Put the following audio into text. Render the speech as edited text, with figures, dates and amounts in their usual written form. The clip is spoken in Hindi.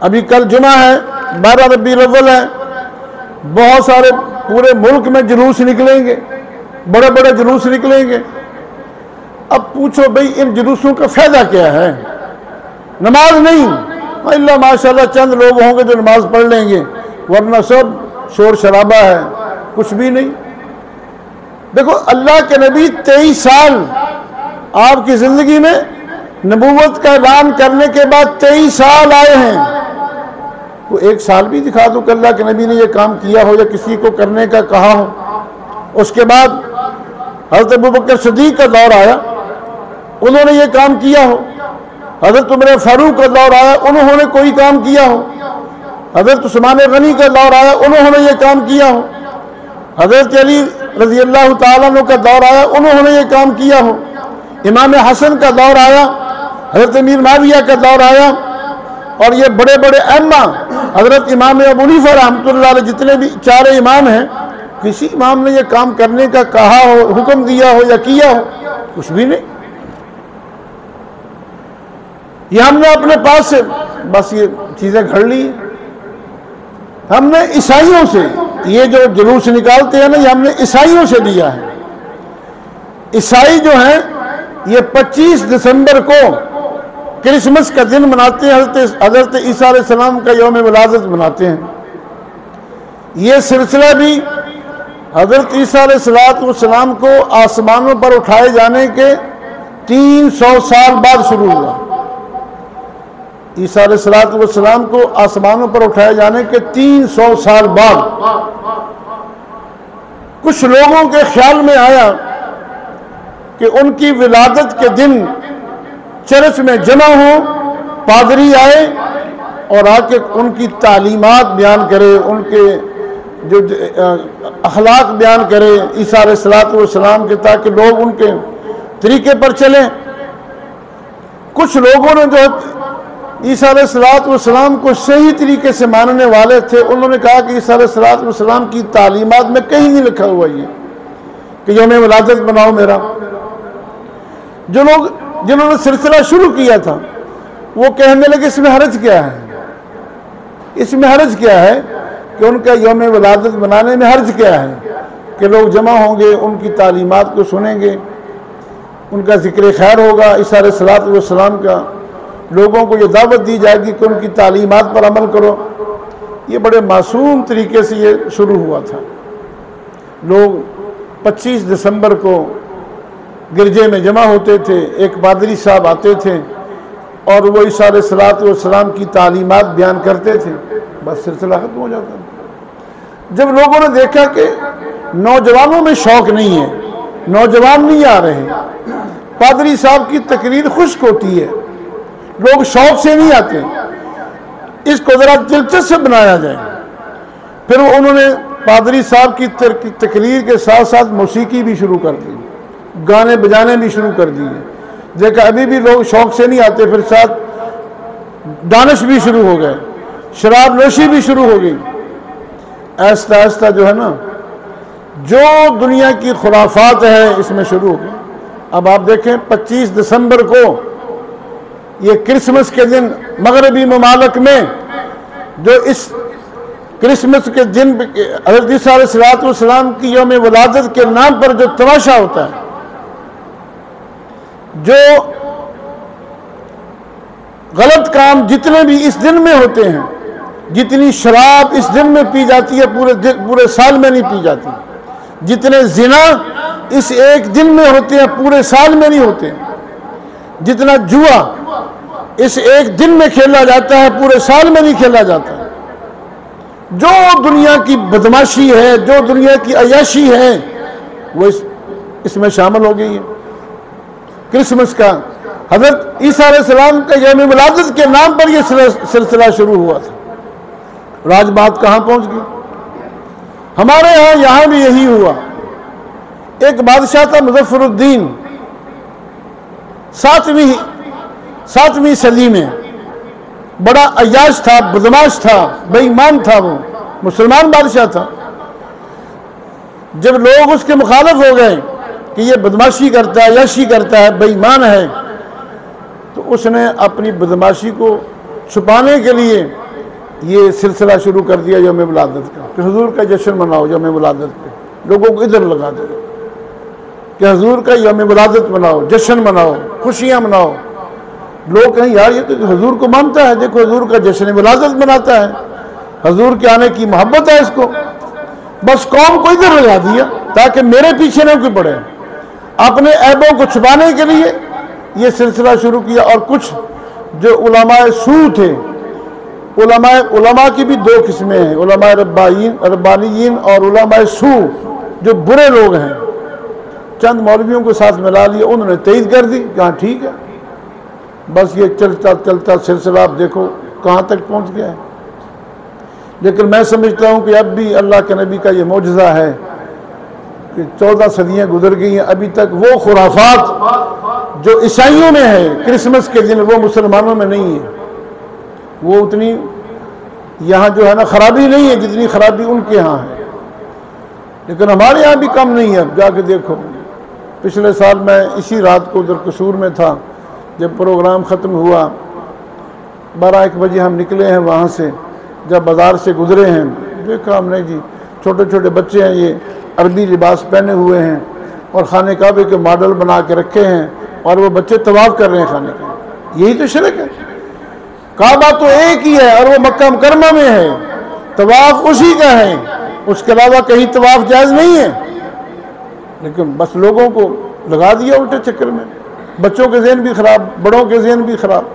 अभी कल जुमा है, 12 रबीउल अव्वल है, बहुत सारे पूरे मुल्क में जुलूस निकलेंगे, बड़े बड़े जुलूस निकलेंगे। अब पूछो भाई इन जुलूसों का फ़ायदा क्या है? नमाज नहीं, अल्लाह माशाल्लाह चंद लोग होंगे जो नमाज पढ़ लेंगे, वरना सब शोर शराबा है, कुछ भी नहीं। देखो अल्लाह के नबी 23 साल आपकी ज़िंदगी में नबूवत का ऐलान करने के बाद 23 साल आए हैं। वो एक साल भी दिखा दो कि अल्लाह के नबी ने ये काम किया हो या किसी को करने का कहा हो। उसके बाद हज़रत अबू बकर सिद्दीक़ का दौर आया, उन्होंने ये काम किया हो। हज़रत उमर फारूक का दौर आया, उन्होंने कोई काम किया हो। हज़रत उस्मान गनी का दौर आया, उन्होंने ये काम किया हो। हज़रत अली रज़ी अल्लाह ताला अन्हु का दौर आया, उन्होंने ये काम किया हो। इमाम हसन का दौर आया, हज़रत अमीर माविया का दौर आया, और ये बड़े बड़े अम्मा हज़रत इमाम अबू हनीफा रहमतुल्लाह अलैह जितने भी चार इमाम हैं, किसी इमाम ने ये काम करने का कहा हो, हुक्म दिया हो या किया हो? कुछ भी नहीं। ये हमने अपने पास से बस ये चीज़ें घड़ ली। हमने ईसाइयों से ये जो जुलूस निकालते हैं ना, ये हमने ईसाइयों से लिया है। ईसाई जो हैं ये 25 दिसंबर को क्रिसमस का दिन मनाते हैं, हज़रत ईसा अलैहिस्सलाम का यौम विलादत मनाते हैं। ये सिलसिला भी हज़रत ईसा अलैहिस्सलाम को आसमानों पर उठाए जाने के 300 साल बाद शुरू हुआ। ईसा अलैहिस्सलाम को आसमानों पर उठाए जाने के 300 साल बाद कुछ लोगों के ख्याल में आया कि उनकी विलादत के दिन चर्च में जमा हो, पादरी आए और आके उनकी तालीमात बयान करे, उनके जो अखलाक बयान करे ईसा अलैहिस्सलाम के, ताकि लोग उनके तरीके पर चलें। कुछ लोगों ने जो ईसा अलैहिस्सलाम को सही तरीके से मानने वाले थे, उन्होंने कहा कि ईसा अलैहिस्सलाम की तालीमात में कहीं नहीं लिखा हुआ ये कि यौम विलादत बनाओ मेरा। जो लोग जिन्होंने सिलसिला शुरू किया था वो कहने लगे इसमें हर्ज क्या है, इसमें हर्ज क्या है कि उनका यौम विलादत बनाने में हर्ज क्या है कि लोग जमा होंगे, उनकी तालीमात को सुनेंगे, उनका जिक्र खैर होगा ईसा अलैहिस्सलाम का, लोगों को ये दावत दी जाएगी कि उनकी तालीमात पर अमल करो। ये बड़े मासूम तरीके से ये शुरू हुआ था। लोग 25 दिसंबर को गिरजे में जमा होते थे, एक पादरी साहब आते थे और वो ईसा अलैहिस्सलाम की तालीमात बयान करते थे, बस सिलसिला खत्म हो जाता था। जब लोगों ने देखा कि नौजवानों में शौक नहीं है, नौजवान नहीं आ रहे, पादरी साहब की तकरीर खुश्क होती है, लोग शौक से नहीं आते, इसको ज़रा दिलचस्प बनाया जाए। फिर उन्होंने पादरी साहब की तकरीर के साथ साथ मौसीकी भी शुरू कर दी, गाने बजाने भी शुरू कर दिए। देखा अभी भी लोग शौक से नहीं आते, फिर साथ डांस भी शुरू हो गए, शराब नोशी भी शुरू हो गई। आहिस्ता आहिस्ता जो है ना, जो दुनिया की खुराफात है इसमें शुरू हो गई। अब आप देखें 25 दिसंबर को ये क्रिसमस के दिन मगरबी ममालिक में जो इस क्रिसमस के दिन हज़रत ईसा अलैहिस्सलाम की यौम विलादत के नाम पर जो तमाशा होता है, जो गलत काम जितने भी इस दिन में होते हैं, जितनी शराब इस दिन में पी जाती है पूरे साल में नहीं पी जाती, जितने जिना इस एक दिन में होते हैं पूरे साल में नहीं होते, जितना जुआ इस एक दिन में खेला जाता है पूरे साल में नहीं खेला जाता। जो दुनिया की बदमाशी है, जो दुनिया की अयाशी है, वो इसमें शामिल हो गई है। क्रिसमस का हज़रत ईसा अलैहिस्सलाम का यौम विलादत के नाम पर यह सिलसिला शुरू हुआ था। राज बात कहाँ पहुँच गई? हमारे यहाँ भी यही हुआ। एक बादशाह था मुज़फ़्फ़रुद्दीन, 7वीं सदी में, बड़ा अय्याश था, बदमाश था, बेईमान था, वो मुसलमान बादशाह था। जब लोग उसके मुखालिफ हो गए कि ये बदमाशी करता है, अय्याशी करता है, बेईमान है, तो उसने अपनी बदमाशी को छुपाने के लिए ये सिलसिला शुरू कर दिया यौम विलादत का कि हुजूर का जश्न मनाओ यौम विलादत पे। लोगों को इधर लगा दो कि हुजूर का यौम विलादत मनाओ, जश्न मनाओ, खुशियाँ मनाओ। लोग कहें यार ये तो हुजूर को मानता है, देखो हुजूर का जश्न विलादत मनाता है, हुजूर के आने की मोहब्बत है इसको। बस कौम को इधर लगा दिया ताकि मेरे पीछे न कोई पड़े। अपने ऐबों को छुपाने के लिए ये सिलसिला शुरू किया। और कुछ जो उलमाए सू थे, उलमा की भी दो किस्में हैं, उलमाए रब्बानीयीन और उलमाए सू जो बुरे लोग हैं। चंद मौलवियों को साथ मिला लिया, उन्होंने तईद कर दी कि हाँ ठीक है। बस ये चलता चलता सिलसिला आप देखो कहाँ तक पहुँच गया है। लेकिन मैं समझता हूँ कि अब भी अल्लाह के नबी का ये मौजज़ा है कि 14 सदियाँ गुजर गई हैं, अभी तक वो खुराफात जो ईसाइयों में है क्रिसमस के दिन वो मुसलमानों में नहीं है। वो उतनी यहाँ जो है ना खराबी नहीं है जितनी खराबी उनके यहाँ है। लेकिन हमारे यहाँ भी कम नहीं है। अब जाके देखो, पिछले साल मैं इसी रात को उधर कसूर में था, जब प्रोग्राम ख़त्म हुआ 12-1 बजे हम निकले हैं वहाँ से। जब बाज़ार से गुजरे हैं देखा हमने जी छोटे छोटे बच्चे हैं, ये अरबी लिबास पहने हुए हैं और खाने काबे के मॉडल बना के रखे हैं और वो बच्चे तवाफ़ कर रहे हैं खाने का। यही तो शिरक है। काबा तो एक ही है और वो मक्का मुकरमा में है, तवाफ़ उसी का है, उसके अलावा कहीं तवाफ़ जायज़ नहीं है। लेकिन बस लोगों को लगा दिया उल्टे चक्कर में। बच्चों के ज़हन भी ख़राब, बड़ों के ज़हन भी ख़राब।